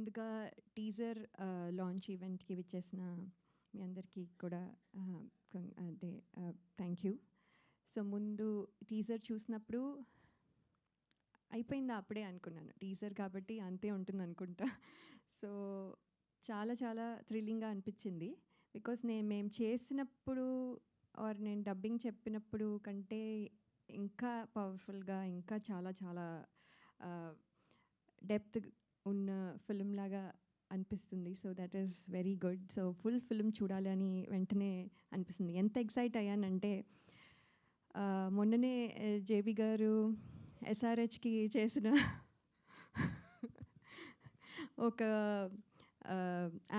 ముందుగా teaser launch ఈవెంట్కి విచ్చేసిన మీ అందరికీ కూడా అదే థ్యాంక్ యూ. సో ముందు టీజర్ చూసినప్పుడు అయిపోయిందా అప్పుడే అనుకున్నాను, టీజర్ కాబట్టి అంతే ఉంటుంది అనుకుంటా. సో చాలా చాలా థ్రిల్లింగ్గా అనిపించింది. బికాస్ మేము చేసినప్పుడు ఆర్ నేను డబ్బింగ్ చెప్పినప్పుడు కంటే ఇంకా పవర్ఫుల్గా, ఇంకా చాలా చాలా డెప్త్ ఉన్న ఫిల్మ్ లాగా అనిపిస్తుంది. So that is very good. So full film చూడాలని వెంటనే అనిపిస్తుంది. ఎంత ఎక్సైట్ అయ్యానంటే మొన్ననే జేబీ గారు ఎస్ఆర్హెచ్కి చేసిన ఒక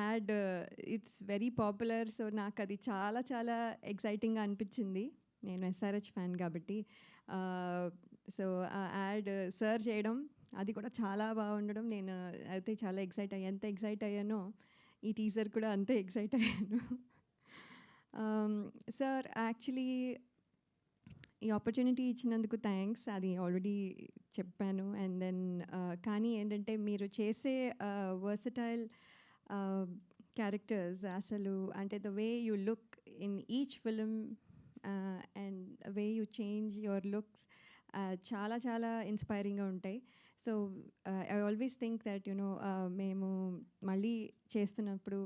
add, it's very popular. So నాకు అది చాలా చాలా ఎక్సైటింగ్గా అనిపించింది. నేను ఎస్ఆర్హెచ్ ఫ్యాన్ కాబట్టి. సో ఆ యాడ్ సార్ చేయడం, అది కూడా చాలా బాగుండడం, నేను అయితే చాలా ఎక్సైట్ అయ్యాను. ఎంత ఎక్సైట్ అయ్యానో ఈ టీజర్ కూడా అంతే ఎక్సైట్ అయ్యాను. సార్ యాక్చువల్లీ ఈ ఆపర్చునిటీ ఇచ్చినందుకు థ్యాంక్స్, అది ఆల్రెడీ చెప్పాను. అండ్ దెన్ కానీ ఏంటంటే మీరు చేసే వర్సటైల్ క్యారెక్టర్స్ అసలు అంటే the way you look in each film and way you change your looks చాలా చాలా ఇన్స్పైరింగ్గా ఉంటాయి. So I always think that you know మేము మళ్ళీ చేస్తున్నప్పుడు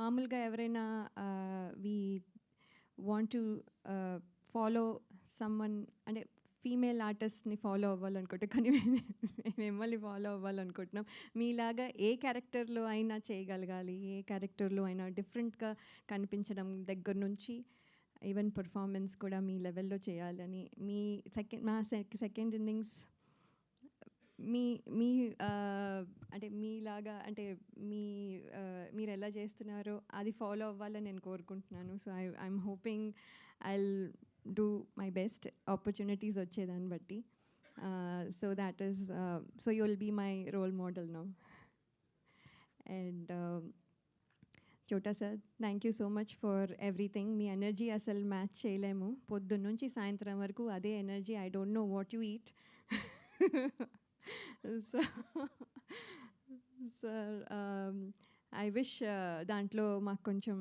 మామూలుగా ఎవరైనా we want to follow someone అంటే ఫీమేల్ ఆర్టిస్ట్ని ఫాలో అవ్వాలనుకుంటే, కానీ మిమ్మల్ని ఫాలో అవ్వాలనుకుంటున్నాం. మీలాగా ఏ క్యారెక్టర్లో అయినా చేయగలగాలి, ఏ క్యారెక్టర్లో అయినా డిఫరెంట్గా కనిపించడం దగ్గర నుంచి ఈవెన్ పర్ఫార్మెన్స్ కూడా మీ లెవెల్లో చేయాలని మా సెకండ్ ఇన్నింగ్స్ మీ మీ అంటే మీలాగా అంటే మీరు ఎలా చేస్తున్నారో అది ఫాలో అవ్వాలని నేను కోరుకుంటున్నాను. So I'm hoping I'll do my best opportunities వచ్చేదాన్ని బట్టి. So that's is so you will be my role model now. And Chota sir, thank you so much for everything. మీ ఎనర్జీ అసలు మ్యాచ్ చేయలేము. పొద్దున్న నుంచి సాయంత్రం వరకు అదే energy. I don't know what you eat. So sir I wish దాంట్లో మాకు కొంచెం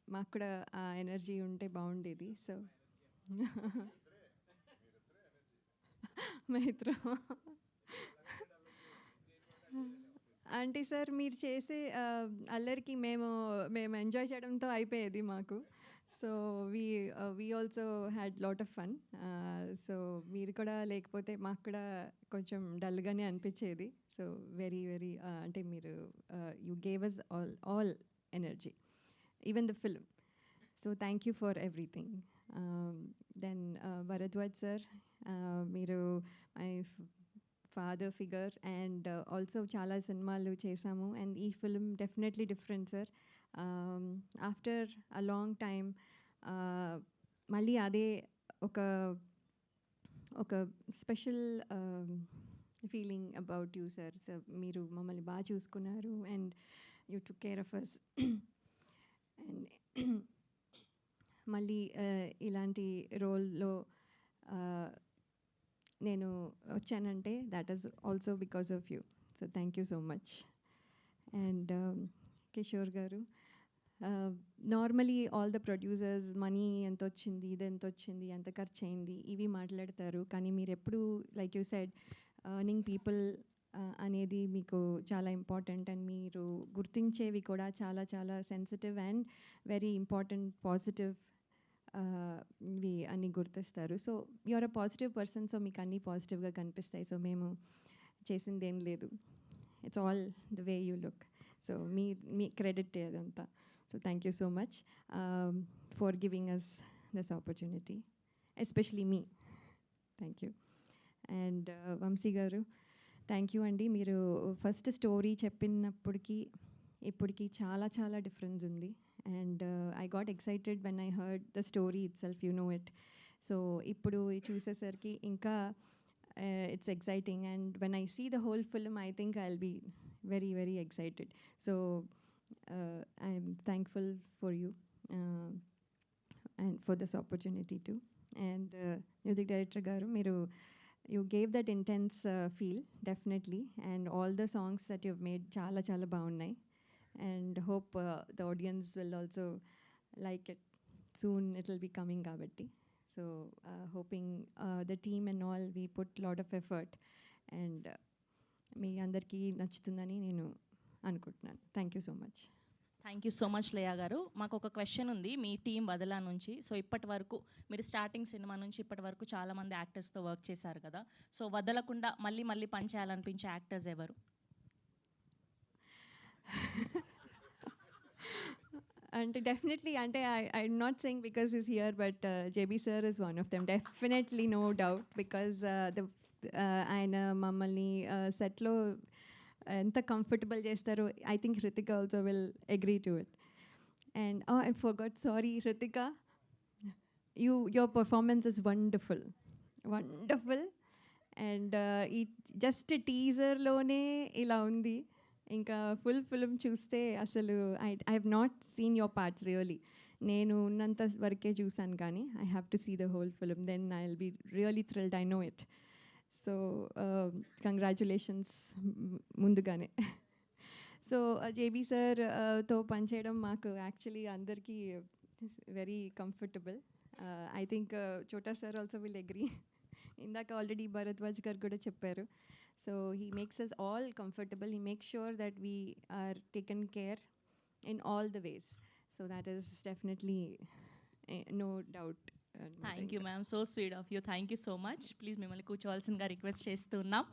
మాకు కూడా ఆ ఎనర్జీ ఉంటే బాగుండేది. సో మైత్ర అంటే సార్ మీరు చేసే అల్లరికి మేము ఎంజాయ్ చేయడంతో అయిపోయేది మాకు. So we also had lot of fun. So మీరు కూడా లేకపోతే మాకు కూడా కొంచెం డల్గానే అనిపించేది. సో వెరీ వెరీ అంటే మీరు you gave us all energy, even the film. So thank you for everything. Then Bharadwaj sir, మీరు my father figure and also చాలా సినిమాలు చేశాము. అండ్ ఈ film definitely different sir. After a long time మళ్ళీ అదే ఒక special feeling about you sir. So మీరు మమ్మల్ని బాగా చూసుకున్నారు and you took care of us. And మళ్ళీ ఇలాంటి రోల్లో నేను వచ్చానంటే that is also because of you. So thank you so much. And Kishore garu, normally all the producers money ఎంత వచ్చింది, ఇది ఎంత వచ్చింది, ఎంత ఖర్చు అయింది, ఇవి మాట్లాడతారు. కానీ మీరు ఎప్పుడు like you said earning people అనేది మీకు చాలా ఇంపార్టెంట్. అండ్ మీరు గుర్తించేవి కూడా చాలా చాలా sensitive and very important positive ఇవి అన్నీ గుర్తిస్తారు. So you're a positive person. So మీకు అన్నీ పాజిటివ్గా కనిపిస్తాయి. సో మేము చేసింది ఏం లేదు, it's all the way you look. So మీ క్రెడిట్ అదంతా. So thank you so much for giving us this opportunity, especially మీ. Thank you. And Vamsi garu, thank you అండి. మీరు ఫస్ట్ స్టోరీ చెప్పినప్పటికీ ఇప్పటికి చాలా చాలా డిఫరెన్స్ ఉంది. And I got excited when I heard the story itself, you know it. So ఇప్పుడు చూసేసరికి ఇంకా it's exciting. And when I see the whole film I think I will be very very excited. So I'm thankful for you and for this opportunity to. And music director గారు, మీరు you gave that intense feel, definitely. And all the songs that you've made, chala chala baunnai. And hope the audience will also like it. Soon it'll be coming kabatti. So hoping the team and all, we put lot of effort. And మీ అందరికీ నచ్చుతుందని నేను అనుకుంటున్నాను. Thank you so much. Thank you so much Leya garu. మాకు ఒక question ఉంది మీ team వదలా నుంచి. So ఇప్పటి వరకు మీరు స్టార్టింగ్ సినిమా నుంచి ఇప్పటి వరకు చాలామంది యాక్టర్స్తో వర్క్ చేశారు కదా. సో వదలకుండా మళ్ళీ మళ్ళీ పనిచేయాలనిపించే యాక్టర్స్ ఎవరు? అంటే డెఫినెట్లీ అంటే I'm not saying because is here, but JB sir is one of them, definitely no doubt. Because ఆయన మమ్మల్ని సెట్లో ఎంత కంఫర్టబుల్ చేస్తారో, I think Hrithika also will agree to it. And I forgot, sorry Hrithika, your performance is wonderful, wonderful. And ఈ just టీజర్లోనే ఇలా ఉంది, ఇంకా ఫుల్ ఫిల్మ్ చూస్తే అసలు I have not seen your parts really. నేను ఉన్నంత వరకే చూసాను, కానీ I have to see the whole film, then I will be really thrilled, I know it. So congratulations ముందుగానే. సో జేబీ సార్తో పనిచేయడం మాకు యాక్చువల్లీ అందరికీ very comfortable. I think Chota sir also will agree. ఇందాక ఆల్రెడీ భరద్వాజ్ గారు కూడా చెప్పారు. So he makes us all comfortable. He makes sure that we are taken care in all the ways. So that is definitely no doubt. Thank you ma'am, so sweet of you. Thank you so much. Please మిమ్మల్ని కూర్చోవాల్సిందిగా request చేస్తున్నాం.